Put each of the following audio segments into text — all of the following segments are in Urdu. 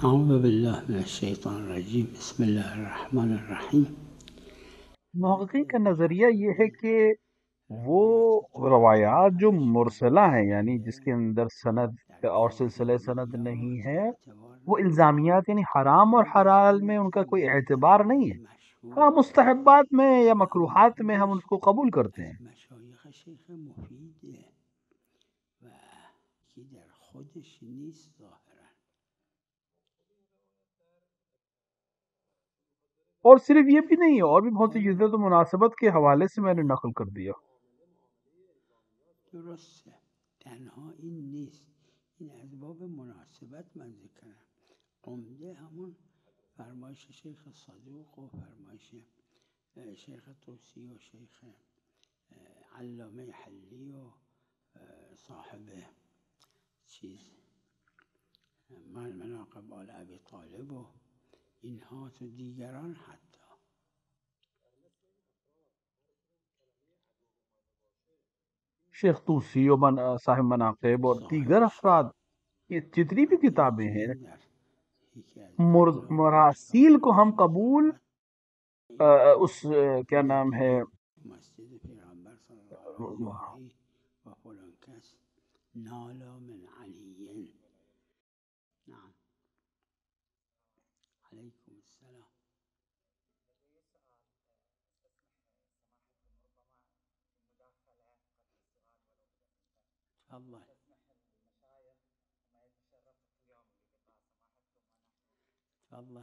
اعوذ باللہ من الشیطان الرجیم بسم اللہ الرحمن الرحیم۔ محققین کا نظریہ یہ ہے کہ وہ روایات جو مرسلہ ہیں، یعنی جس کے اندر سند اور سلسلہ سند نہیں ہے، وہ الزامیات یعنی حرام اور حلال میں ان کا کوئی اعتبار نہیں ہے۔ ہاں، مستحبات میں یا مکروہات میں ہم اس کو قبول کرتے ہیں۔ مشایخ شیخ مفید و که در خودش نیست ظاهرا. اور صرف یہ بھی نہیں ہے، اور بھی بہت سی چیزیں تو مناسبت کے حوالے سے میں نے نقل کر دیا۔ درسته، تنها این نیست، این از باب مناسبت من ذکرم. عمده همون فرمایش شیخ صدوق و فرمایش شیخ طوسی و شیخ علامه حلی و صاحب چیز مناقب آل ابی طالب و اینها تو دیگران حتی. شیخ طوسی و صاحب مناقب اور دیگر افراد، یہ جتنی بھی کتابیں ہیں، مراسیل کو ہم قبول اس کیا نام ہے مسجد پیغمبر صلی اللہ علیہ و فلان کس نالا من علی. نعم، علیکم السلام. تفضل. تفضل.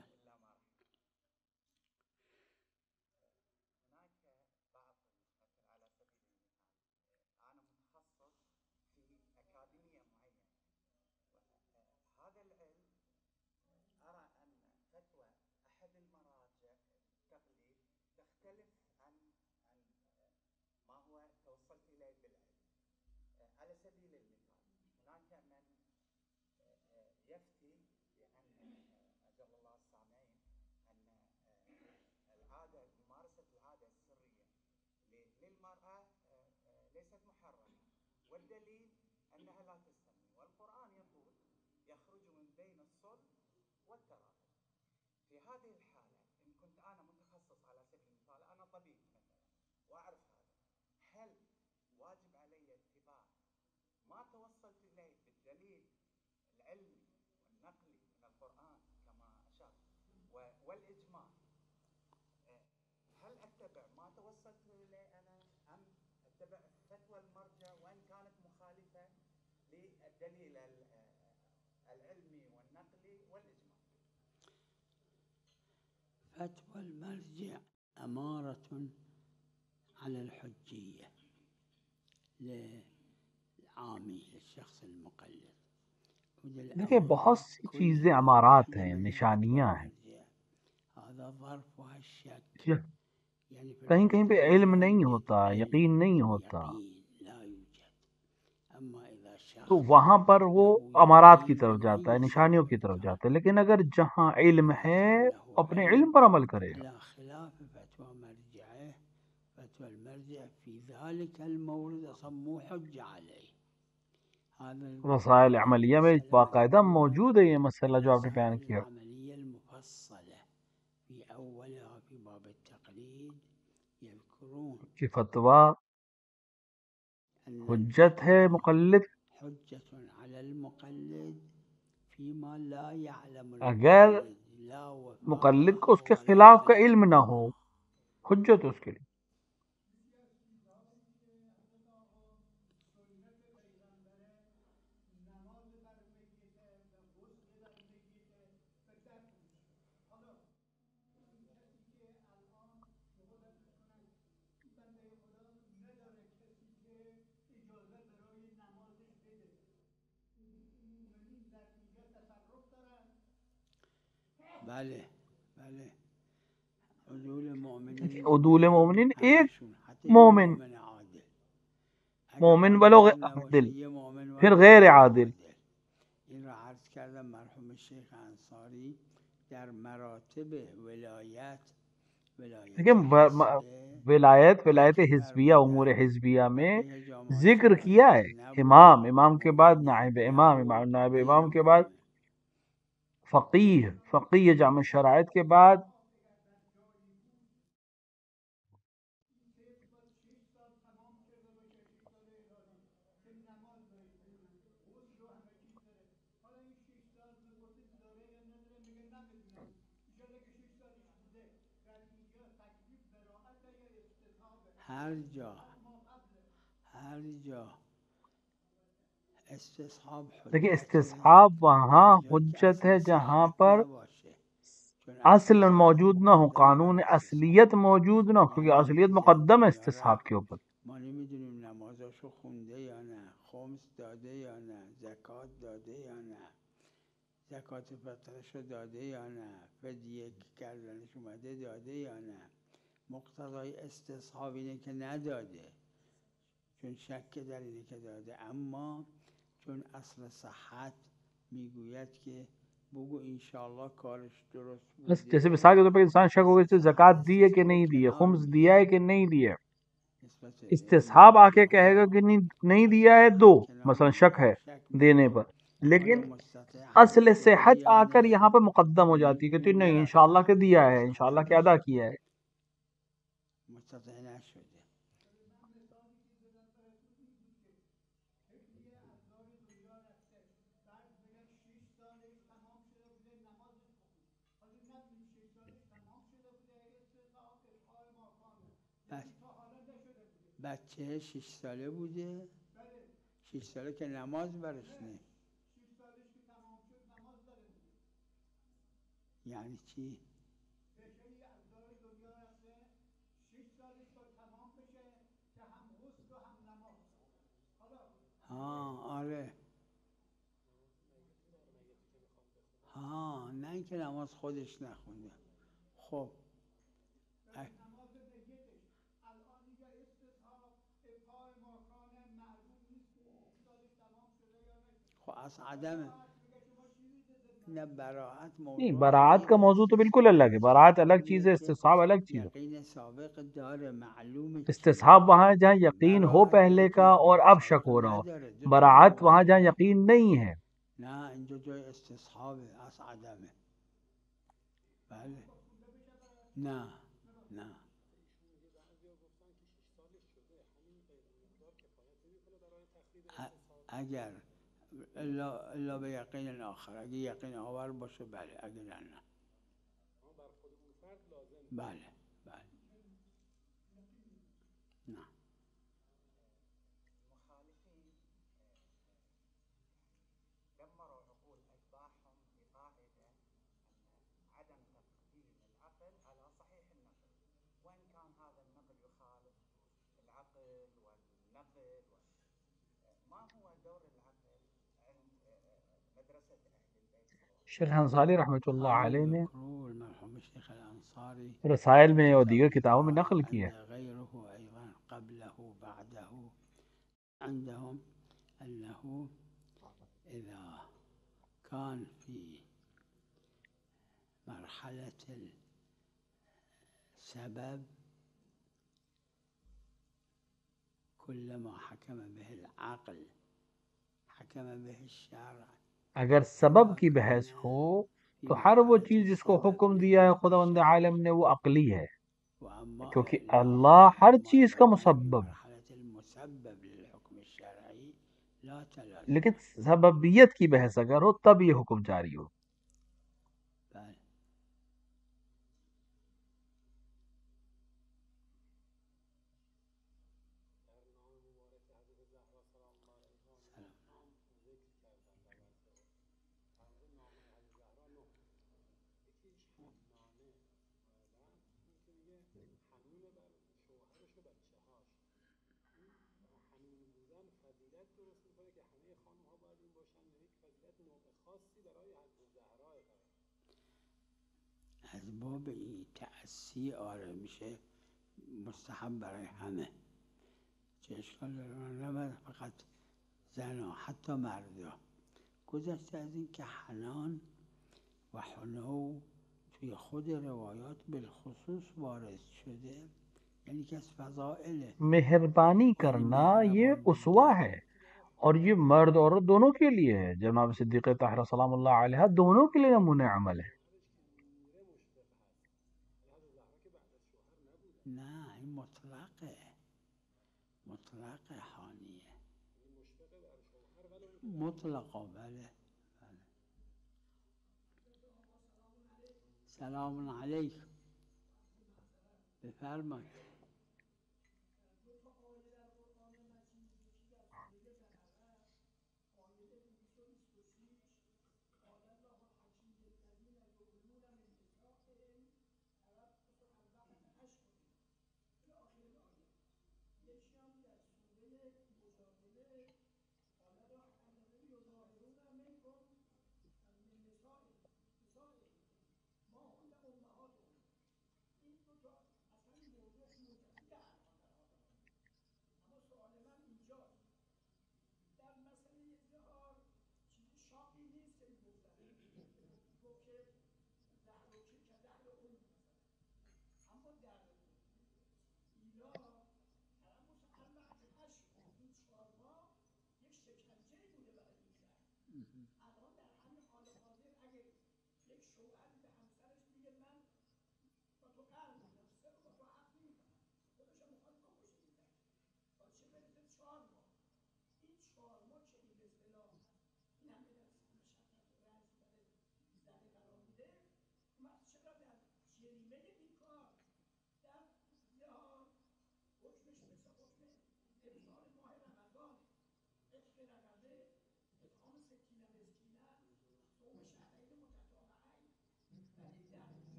فتوى المرجع أمارة على الحجية للعامي للشخص المقلد. دیکھیں، بہت سی چیزیں امارات ہیں، نشانیاں ہیں۔ هذا ظرفها الشك، کہیں کہیں پہ علم نہیں ہوتا، یقین نہیں ہوتا، لا يوجد. اما اذا شخص تو وہاں پر وہ امارات کی طرف جاتا ہے، نشانیوں کی طرف جاتا ہے۔ لیکن اگر جہاں علم ہے، اپنے علم پر عمل کرے گا۔ على خلاف فتوى مرجعه، فتوى المرجع في ذلك المورد صموا حجة عليه. رسائل عملیہ میں باقاعدہ موجود ہے یہ مسئلہ جو آپ نے بیان کیا۔ العملية المفصلة في أولها في باب التقليد يذكرون کہ فتویٰ حجت ہے مقلد، حجة على المقلد فيما لا يعلم اگر المقلد لا وفاء مقلد کو اس کے ولا خلاف کا خلاف. علم نہ ہو، حجت اس کے لیے۔ بله بله، عدول مؤمنین عدول مومنین، ایک همشون، حتی مومن، مؤمن عادل، اگر مومن عادل ولو هم عادل، نباشه، یه مؤمن ولو پھر غیر عادل۔ این را عرض کردم مرحوم شیخ انصاری در مراتب ولایت دیکھیں، ولایت حزبیہ، امور حزبیہ میں ذکر کیا ہے امام کے بعد نائب امام، نائب امام کے بعد فقیہ جامع شرائط کے بعد ہر جا استصحاب دیکھیں حجت استصحاب وہاں جو کہ حجت ہے اصل جہاں صحت پر نباشه، چون اصل اصل صحت موجود نہ ہو، مقدم قانون بر استصحاب. اصلیت موجود نہ ہو، ما کیونکہ الان اصلیت کسی از مقدم ہے میاره استصحاب کے اوپر. ما نمیدونیم نمازاشو خونده یا نه، خمس داده یا نه، زکات داده یا نه، زکات فطرشو داده یا نه، فدیه کردنش اومده داده یا نه. مقتضای استصحاب اینه که نداده، چون شک در اینه که داده، اما چون اصل صحت میگوید که بگو انشاءاللہ کارش درست بس بوده، جیسے مثال کے طور پر انسان شک ہو گیا اس نے استصحاب زکوٰۃ دی ہے کہ استصحاب نہیں دی ہے، کنار خمس دیا ہے کہ میذاره نہیں دیا ہے. نسبت استصحاب آ کے کہے گا انشاءاللہ کہ نہیں دیا ہے، استصحاب دو رو کنار مثلا شک میذاره، ہے شک دینے میکنه پر، آیا لیکن مستطیع اصل هست که بده صحت یا آ کر نه. یہاں پہ مقدم ہو من جاتی ہے کہ میدونیم نہیں انشاءاللہ کہ نرفتم دیا ہے، انشاءاللہ کہ مستطیع ادا نشده، کیا ہے. مستطیع نشده. بچه 6 ساله بوده، 6 ساله که نماز برش نه. یعنی چی؟ آره نه اینکه نماز خودش نخونده. خب خب از عدم نه براعت نہیں، موضوعش براعت کا غیر موضوع تو بالکل استصحاب. الگ ہے، براعت الگ چیز اینه ہے، که استصحاب الگ چیز ہے. یقین سابق داره، معلومه چیه. استصحاب وہاں ہے جہاں یقین ہو براعت پہلے جایی کا که اور یقین اب شک سابق ہو رہا ہو. نداره، دو تا براعت وہاں جہاں روایته. یقین نہیں ہے. نه اینجا جای استصحابه، از عدمه. بله نه اگر الا به یقین آخر، اگه یقین آور باشه بله، اگه نه. بله نه. شیخ انصاری رحمۃ اللہ هذا علیہ نے المذكور المرحوم الشيخ الأنصاري رسائل میں اور دیگر كتاب کتابوں میں الدعاء نقل کیا عند ہے. غيره أيضا قبله بعده عندهم أنه إذا كان في مرحلة السبب كلما حكم به العقل حكم به الشرع. اگر سبب کی بحث ہو تو ہر وہ چیز جس کو حکم دیا ہے خداوند عالم نے وہ عقلی ہے، کیونکہ اللہ ہر چیز کا مسبب ہے. لیکن سببیت کی بحث اگر ہو تب یہ حکم جاری ہو. از باب این تأسی آره میشه مستحب برای همه، چه اشکال داره، نه فقط زنا، حتی مردا. گذشته از این که حنان و حنو توی خود روایات بالخصوص وارد شده، یعنی که از فضائله. مہربانی کرنا یہ اسوہ ہے، اور یہ مرد عورت دونوں کے لیے ہے. جناب صدیق طاہرہ سلام اللہ علیہ دونوں کے لیے نمونہ عمل ہے. نه این مطلقه، مطلق حانیه، مطلقه. بله بله. سلام علیکم، بفرمایید.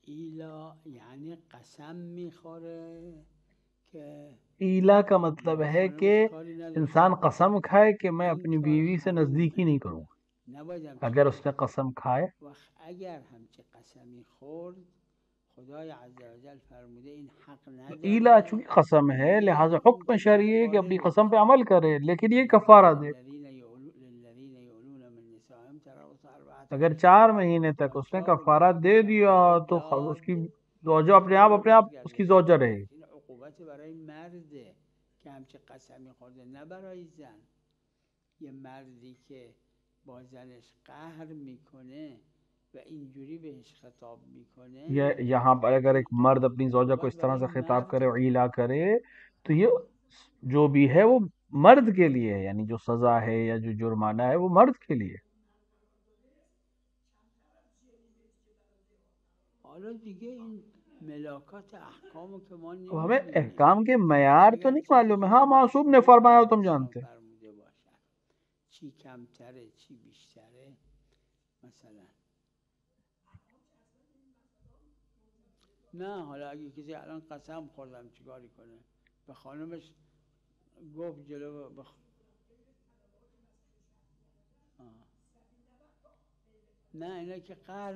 ایلا یعنی قسم میخوره که ایلا کا مطلب ہے کہ انسان قسم کھائے کہ میں اپنی بیوی سے نزدیکی نہیں کروں گا. اگر اس نے قسم کھائے، اگر همچه قسمی خورد خدای عز و جل فرموده این حق نداره. ایلا چونکہ قسم ہے لہٰذا حکم شرعی ہے کہ اپنی قسم پہ عمل کرے، لیکن یہ کفارہ دے. اگر 4 مہینے تک اس نے کفارہ دے دیا تو اس کی زوجہ اپنے آپ اس کی زوجہ رہے گی. این عقوبت برای مرده که همچه قسمی خورده، نه برای زن. یه مردی که با زنش قهر میکنه و اینجوری بهش خطاب میکنه، یہاں پر اگر ایک مرد اپنی زوجہ کو اس طرح سے خطاب کرے اور ایلا کرے تو یہ جو بھی ہے وہ مرد کے لیے ہے، یعنی جو سزا ہے یا جو جرمانہ ہے وہ مرد کے لیے. حالا دیگه این ملاکات احکامو که ما اب ہمیں نمیدونیم. احکام کے معیار تو نہیں معلوم ہے. ہاں معصوم نے فرمایا تم جانتے. فرموده باشد چی کمتره چی بیشتره. مثلا نه حالا اگه کسی الان قسم خوردم چیکاری کنه؟ به خانمش گفت جلو نه اینا که قهر،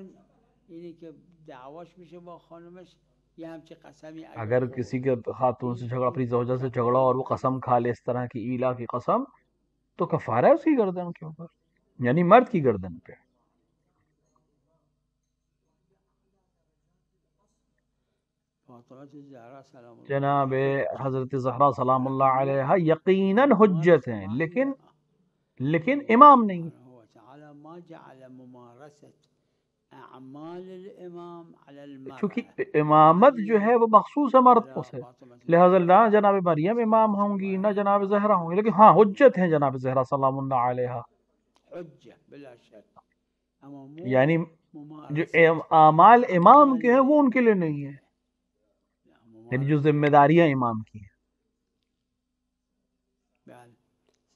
اینی که دعواش میشه با خانمش یه همچی قسمی اگر کسی کے خاتون سے جھگڑا، اپنی زوجہ سے جھگڑا اور وہ قسم کھا لے اس طرح کی ایلا کی قسم، تو کفارہ ہے اس کی گردن کے اوپر، یعنی مرد کی گردن پہ. جناب حضرت زہرا سلام اللہ علیہ یقیناً حجت ہیں لیکن امام نہیں. ما جعل ممارست اعمال الامام على المرأة، چونکہ امامت جو ہے وہ مخصوص ہے مرد کو سے، لہذا نہ جناب مریم امام ہوں گی نہ جناب زہرا ہوں گی، لیکن ہاں حجت ہیں جناب زہرا سلام اللہ علیہ. حجت بلا شک، یعنی جو اعمال امام کے ہیں وہ ان کے لیے نہیں ہے، یعنی جو ذمہ داریاں امام کی ہیں.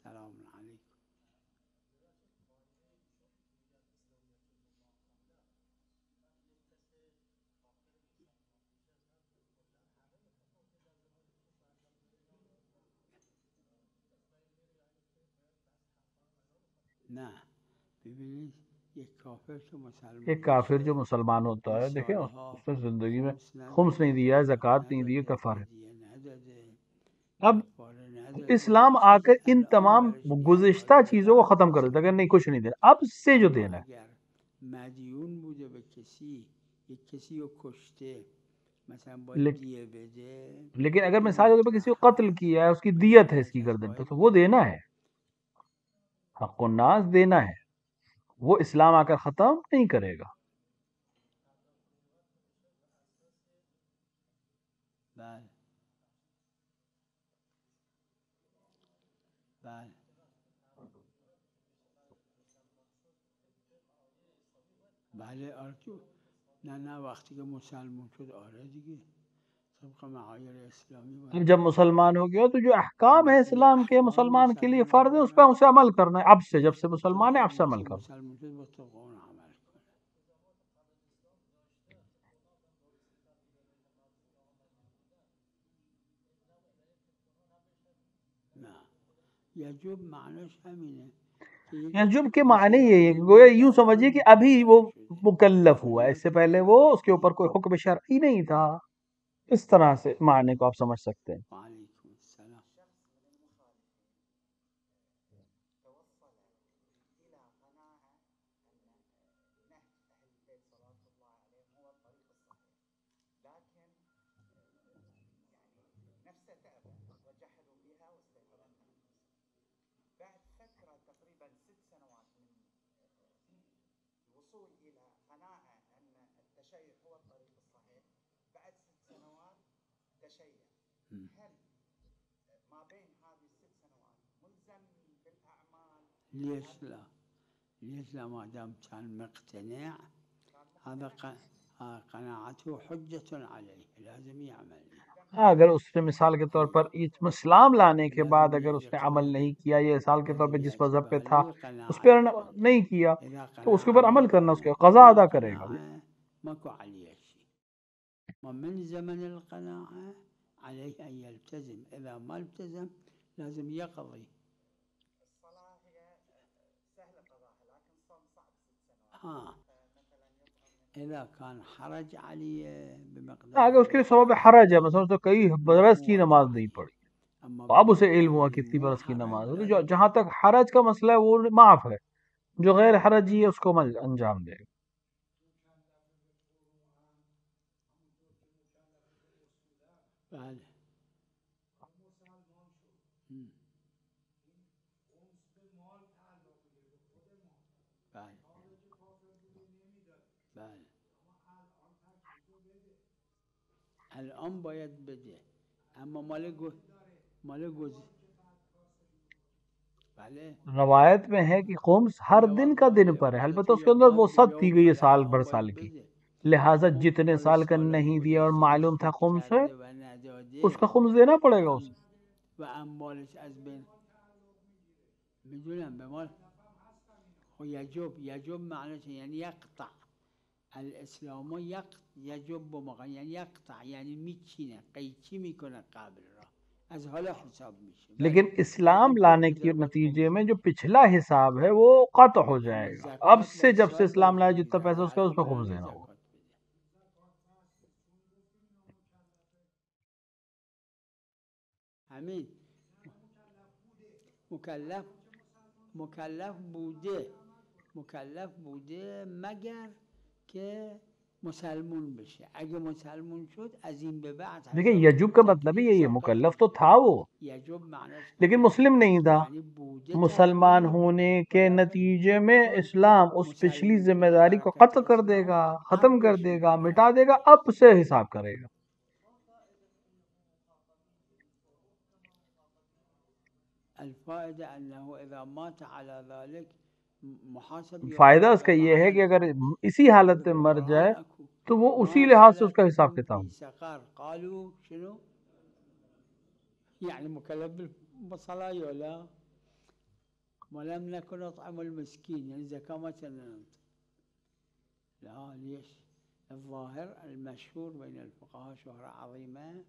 سلام علیکم. نه ببینید ایک کافر جو مسلمان ہوتا ہے، دیکھیں اس نے زندگی میں خمس نہیں دیا ہے، زکوٰۃ نہیں دی ہے، کفارہ. اب اسلام آ کر ان تمام گزشتہ چیزوں کو ختم کر دیتا ہے کہ نہیں کچھ نہیں دینا، اب سے جو دینا ہے. مدیون بوده به کسی، یک کسی رو کشته مثلا باید لیک- دیه بده. لیکن اگر این مثال کے طور پہ کسی کو مطرح قتل کیا ہے، اس کی دیت ہے اس کی گردن پہ، باید تو وہ دینا ہے، حق الناس دینا ہے، وہ اسلام آ کر ختم نہیں کرے گا۔ بله بله بله آره تو نه وقتی که مسلمان شد آره دیگه طبق معایر اسلامی اب باید جب مسلمان ہو گیا تو جو احکام ہے مثل اسلام کے احکام مسلمان کے لیے مسلمان فرض ہے، اس پہ دارن اسے عمل کرنا ہے، اب سے، جب سے مسلمان ہے اب سے عمل مثل کرو۔ مسلمان شد با طبق اون عمل کنه. نه یجب معناش همینه که یعنی جب کے یه معنی چیز یہ ہے کہ آدمی گویا یوں در سمجھیے حال کہ ابھی وہ شده مکلف ہوا ہے، اس سے کلیت پہلے شده وہ اس کے اوپر است. کوئی حکم شرعی نہیں تھا۔ اس طرح سے معنی کو آپ سمجھ سکتے ہیں۔ وعلیکم السلام. ليش لا؟ ليش لا ما دام كان مقتنع هذا قناعته حجة عليه لازم يعمل. ہاں، اگر اس نے مثال کے طور پر اسلام لانے کے بعد لازم اگر اس نے عمل نہیں کیا، یہ مثال کے طور پہ جس يجب مذہب پہ تھا عليه اس پہ قناعة الحجة. نہیں کیا إذا تو اس کے قناعة اوپر عمل ما کرنا، اس دام کے قضا بلا ادا کرے گا۔ قناعة ماكو عليه شيء. ومن زمن القناعة عليه أن يلتزم، إذا ما التزم لازم يقضي. إذا كان حرج عليه بمقدار اگر اس کے لیے سبب حرج ہے، مثلا اس نے کئی برس کی نماز نہیں پڑھی، أما تو اب اسے علم ہوا اللي کتنی مو برس کی نماز حرج ہے، تو لازم جہاں تک حرج کا مسئلہ ہے وہ معاف ہے، جو غیر حرجی ہے اس کو انجام دے گا۔ بله. بله بله الان باید بده، اما مال گذ بله. روایت میں ہے کہ خمس ہر آیا دن کا دن پر ہے، البتہ اس کے اندر وہ صد کی گئی ہے سال بھر سال کی، لہٰذا جتنے سال کا نہیں دیا اور معلوم تھا خمس ہے، و نداده اس کا خمس دینا پڑے گا اسے۔ و اموالش از بین میدونم به مال یجب معناش یعنی یقطع الاسلام یجب یعنی یقطع یعنی میچینه قیچی میکنه قبل را از حالا حساب میشه. لیکن اسلام لانے کے نتیجے میں جو پچھلا حساب ہے وہ قطع ہو جائے گا، اب سے جب سے اسلام لایا جتنا پیسہ اس کا اس پہ خمس دینا ہوگا۔ همین مکلف بوده مگر که مسلمون بشه. اگه مسلمون شد از این به بعد دیکھیں یجب کا مطلب ہی یہی ہے، مکلف تو تھا وہ یجب معناش لیکن مسلم نہیں تھا، یعنی بوده مسلمان تکلیف ہونے کے باید نتیجے میں چون اسلام اس پچھلی مسلمون ذمہ شده داری کو برکت قطع کر دے اسلام گا، ختم کر حقش دے گا، میگیره. مٹا دے گا، اب سے حساب کرے گا۔ الفائدة أنه إذا مات على ذلك محاسب فائدہ اس کا یہ ہے کہ اگر اسی حالت میں مر جائے تو وہ اسی لحاظ سے اس کا حساب کتاب في سقر قالوا شنو يعني مكلف بالصلاة ولا ولم نكن نطعم المسكين يعني زكاة ما كنا ننطق. لا ليش؟ الظاهر المشهور بين الفقهاء شهرة عظيمة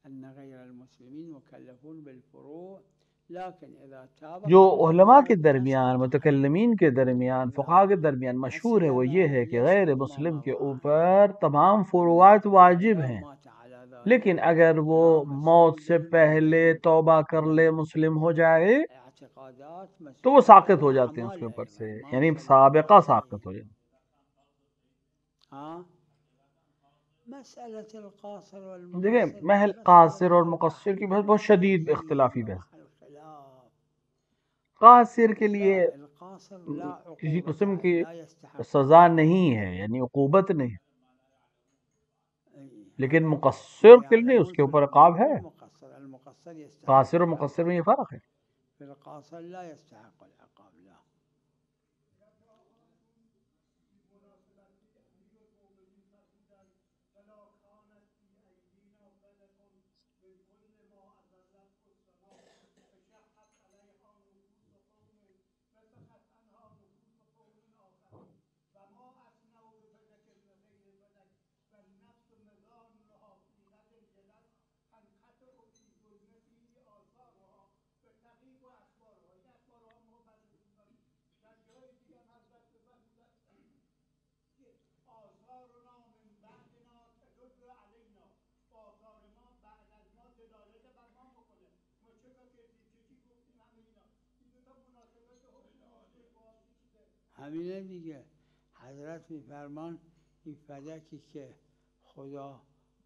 أن غير المسلمين مكلفون بالفروع لكن إذا تاب جو قبل علماء کے ذلك درمیان، فسقط عنه. متکلمین کے درمیان، فقہا کے درمیان مشہور ہے وہ یہ ہے کہ غیر يسقط ما مسلم کے مضى عنه. اوپر تمام فروعات واجب وإذا ہیں، مات على ذلك لیکن اگر وہ لا موت سے مسؤول پہلے مسلم توبہ کر لے، مسلم ہو جائے اعتقادات تو وہ مسؤول ساقط ہو عنها جاتے ہیں اس کے أعمال اوپر أيضا سے، ما یعنی وصل سابقہ للمعصية. ساقط ہو جاتے ہیں۔ ها مسألة القاصر دیکھیں والمقصر محل مسألة قاصر اور محل مقصر کی بحث خلاف بہت شدید اختلافی بحث. محل خلاف. قاصر کے لیے لا القاصر لا کسی عقوبة قسم کی لا يستحق سزا نہیں ہے، یعنی عقوبت نہیں، لیکن هذا مقصر کے لیے اس يعلمون کے في اوپر عقاب ہے. المقصر المقصر يستحق قاصر اور مقصر میں یہ فرق ہے. في القاصر لا يستحق العقاب لا. همینه دیگه. حضرت میفرمان این فدکی که خدا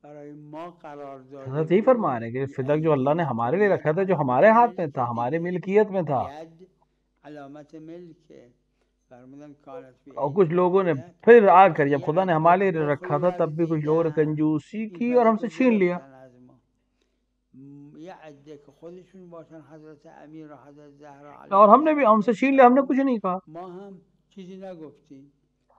برای ما قرار داده حضرت یہی فرما رہے ہیں کہ فدق جو اللہ نے ہمارے لیے رکھا تھا، جو ہمارے ہاتھ میں تھا، ہمارے ملکیت میں تھا. ید علامت ملک فرمودن کانت فی اور کچھ لوگوں نے پھر آ کر جب خدا نے ہمارے لیے رکھا تھا تب بھی کچھ لوگوں نے کنجوسی کی اور ہم سے چھین لیا. یه عده که خودشون باشن حضرت امیر و حضرت زهرا اور ہم نے بھی ہم سے چھین لیا، ہم نے کچھ نہیں کہا. ما هم چیزی نگفتیم.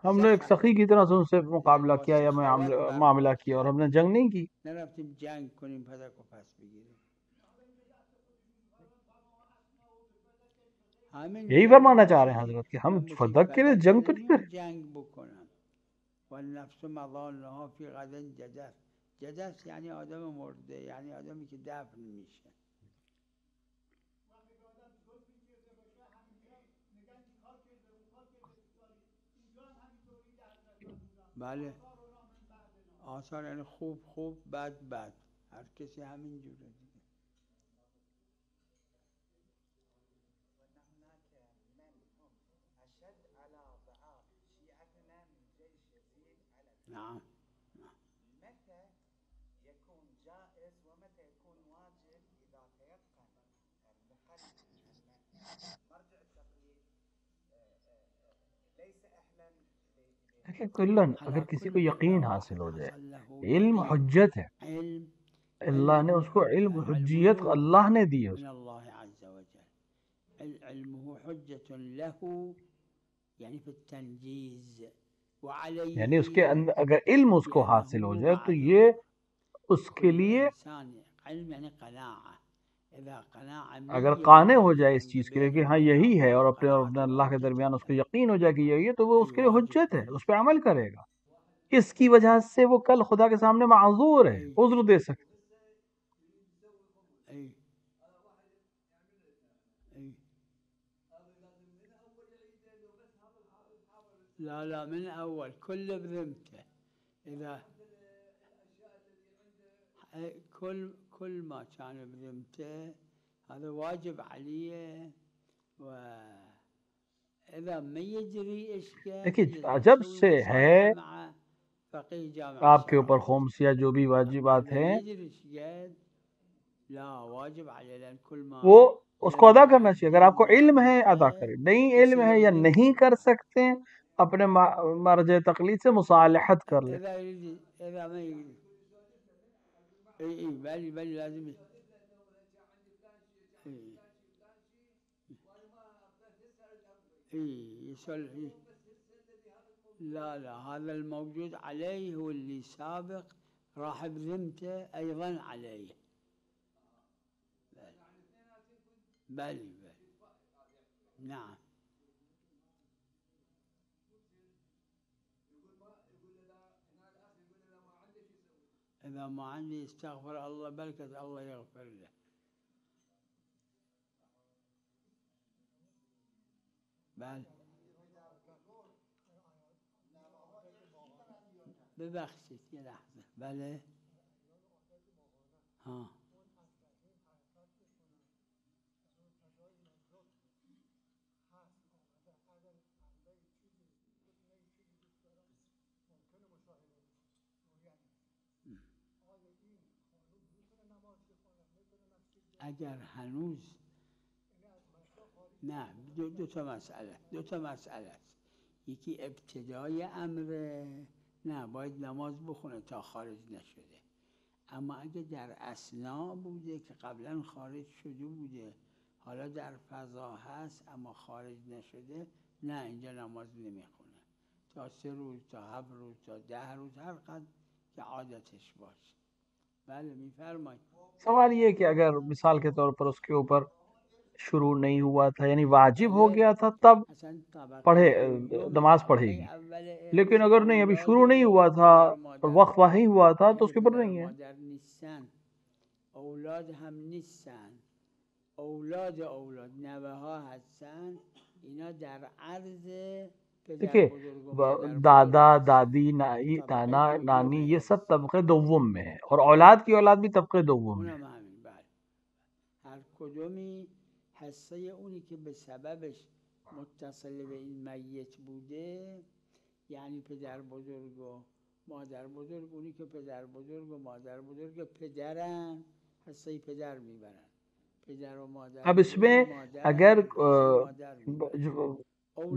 ہم نے ایک سخی کی طرح سے ان سے مقابلہ کیا یا معاملہ کیا، اور ہم نے جنگ نہیں کی. نرفتیم جنگ کنیم پدک و پس بگیریم. یہی فرمانا چاہ رہے ہیں حضرت کہ ہم فدق کے لیے جنگ تو نہیں کریں. جنگ بکنم والنفس مضانها فی غد جدث. جدث یعنی آدم مرده، یعنی آدمی که دفن میشه. بله آثار یعنی خوب خوب بد بد، هر کسی همین جوره دیگه. نعم. متى يكون جائز ومتى يكون واجب إذا تيقن مرجع التقليد ليس أهلا. لیکن کلن اگر کسی کو یقین حاصل ہو جائے، علم حجت ہے، علم اللہ نے اس کو علم حجیت اللہ نے دی ہے. من الله عز وجل علمه حجة له يعني في التنجيز وعليه. یعنی اس کے اندر اگر علم اس کو حاصل ہو جائے تو یہ اس کے لیے علم یعنی قناعة. اگر قانع ہو جائے اس چیز کے لیے کہ ہاں یہی ہے، اور اپنے اور اپنے اللہ کے درمیان اس کو یقین ہو جائے کہ یہی ہے، تو وہ اس کے لیے حجت ہے، اس پہ عمل کرے گا. اس کی وجہ سے وہ کل خدا کے سامنے معذور ہے، عذر دے سکتے. لا لا من أول كل بذمته. إذا كل ما كان بذمته هذا واجب عليه. وإذا ما يجري إشكال دیکھیے عجب سے ہے آپ کے اوپر خمس یا جو بھی واجبات ہیں وہ اس کو ادا کرنا چاہیے. اگر آپ کو علم ہے ادا کریں، نہیں علم ہے یا نہیں کر سکتے اپنے مرجع تقلید سے مصالحت کر لیں. لازم لا لا هذا الموجود عليه هو اللي سابق راح بذمته أيضا عليه. بل نعم. إذا ما عندي استغفر الله بلكت الله يغفر له. بل ببخشید یه لحظه. بله ها اگر هنوز نه دو تا مسئله است. یکی ابتدای امره، نه باید نماز بخونه تا خارج نشده. اما اگه در اثنا بوده که قبلا خارج شده بوده، حالا در فضا هست اما خارج نشده، نه اینجا نماز نمیخونه تا 3 روز، تا 7 روز، تا 10 روز، ہر قدر که عادتش باشه. بله میفرمایید. سوال یہ کہ اگر مثال کے طور پر اس کے اوپر شروع نہیں ہوا تھا، یعنی واجب ہو گیا تھا، تب پڑھے نماز پڑھے گی، لیکن اگر نہیں ابھی شروع نہیں ہوا تھا اور وقت وہی ہوا تھا تو اس کے اوپر نہیں ہے. اولاد هم نیستن، اولاد نوه ها هستن، اینا در عرض دیکھیے دادا دادی نانا نانی یہ سب طبقے دوم میں ہے، اور اولاد کی اولاد بھی طبقے دوم میں ہے. هر کدومی حصه اونی که به سببش متصل به این میت بوده، یعنی پدر بزرگ و مادر بزرگ، اونی که پدر بزرگ و مادر بزرگ پدرن، حصه پدر میبرن. پدر و مادر. اب اس میں اگر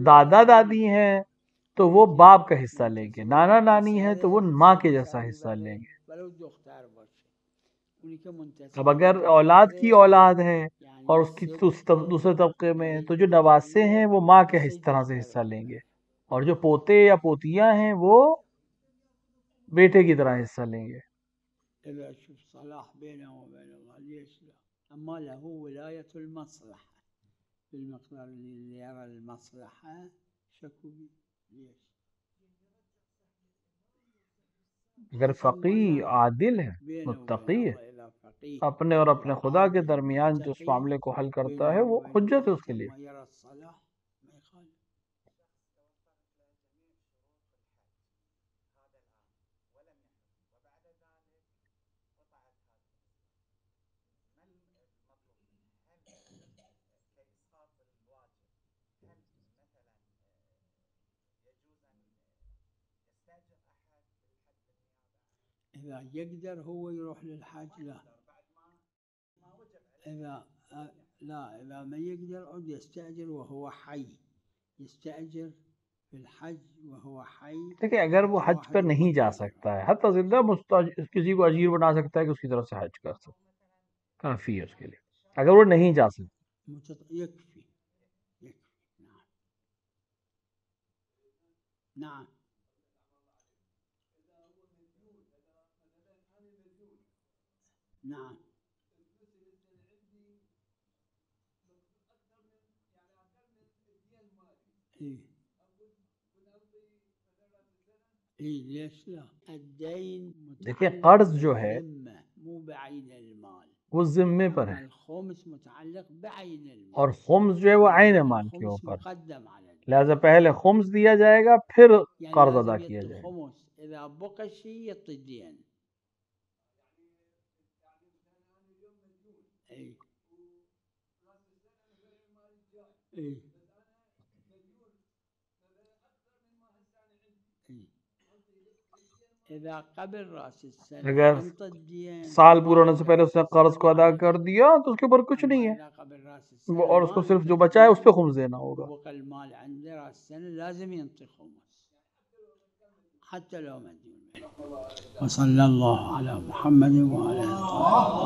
دادا دادی ہیں تو وہ باپ کا حصہ لیں گے، نانا نانی ہے تو وہ ماں کے جیسا حصہ لیں گے. اب اگر اولاد کی اولاد ہے اور اس کی دوسرے طبقے میں، تو جو نواسے ہیں وہ ماں کے اس طرح سے حصہ لیں گے، اور جو پوتے یا پوتیاں ہیں وہ بیٹے کی طرح حصہ لیں گے. اما له ولایت المصلحة بالمقدار اللي يرى المصلحة شكو بيه. اگر فقی عادل ہے، متقی ہے، اپنے اور اپنے خدا کے درمیان جو اس معاملے کو حل کرتا ہے، وہ حجت ہے اس کے لیے. إذا يقدر هو يروح للحج لا، إذا ما يقدر عد يستأجر وهو حي، يستأجر في الحج وهو حي. دیکھیں اگر وہ حج پر نہیں جا سکتا ہے، حتی زندہ کسی کو اجیر بنا سکتا ہے کہ اس کی طرف سے حج کر سکتا، کافی ہے اس کے لیے. اگر وہ نہیں جا سکتا يكفي. نعم. نعم. ليش لا؟ الدين دیکھیں قرض جو ہے مو بعين المال، وہ ذمے پر ہے، الخمس متعلق بعين المال، اور خمس جو ہے وہ عین مال کے اوپر، مقدم على لہذا پہلے خمس دیا جائے گا پھر قرض ادا کیا جائے گا. الخمس اذا بقى شيء يعطي الدين. اذا قبل راس السنه اگر سال پورا ہونے سے پہلے اس نے قرض کو ادا کر دیا تو اس کے اوپر کچھ نہیں ہے، اور اس کو صرف جو بچا ہے اس پہ خمس دینا ہوگا. المال عند راس السنه لازم ينطي خمس حتى لو مديون. وصلى الله على محمد وعلى آله.